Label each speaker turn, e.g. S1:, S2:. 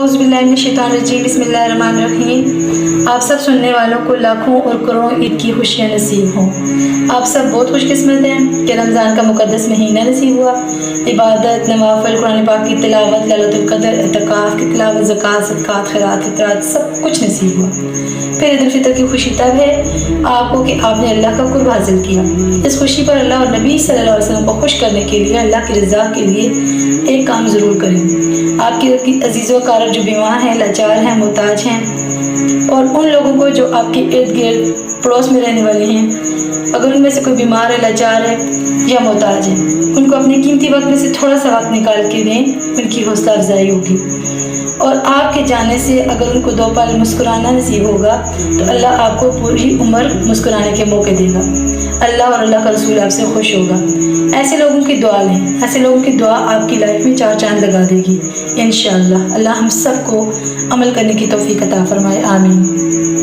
S1: औज़ुबिल्लाहिमिनश्शैतानिर्रजीम बिस्मिल्लाहिर्रहमानिर्रहीम। आप सब सुनने वालों को लाखों और करोड़ों ईद की खुशियाँ नसीब हों। आप सब बहुत खुशकिस्मत हैं कि रमज़ान का मुक़द्दस महीना नसीब हुआ। इबादत, नवाफ़िल, कुरान पाक की तिलावत, लैलतुल क़द्र, इतिकाफ़ की तिलावत, ज़कात, सदक़ात, खैरात, फितरात सब कुछ नसीब हुआ। फिर ईद उल फितर की खुशी तब है आपको कि आपने अल्लाह का कुर्ब हासिल किया। इस खुशी पर अल्लाह और नबी सल्लल्लाहु अलैहि वसल्लम को खुश करने के लिए अल्लाह की रज़ा के लिए एक काम ज़रूर करें। आपके अजीज़ व कारब जो बीमार हैं, लाचार हैं, मोहताज हैं, और उन लोगों को जो आपके इर्द गिर्द पड़ोस में रहने वाले हैं, अगर उनमें से कोई बीमार है, लाचार है या मोहताज है, उनको अपने कीमती वक्त में से थोड़ा सा वक्त निकाल के दें, उनकी हौसला अफजाई होगी। और आपके जाने से अगर उनको दो पल मुस्कुराना नसीब होगा तो अल्लाह आपको पूरी उम्र मुस्कुराने के मौके देगा। अल्लाह और अल्लाह का रसूल आपसे खुश होगा। ऐसे लोगों की दुआ लें, ऐसे लोगों की दुआ आपकी लाइफ में चार चांद लगा देगी इंशाअल्लाह। अल्लाह हम सबको अमल करने की तौफीक अता फरमाए, आमीन।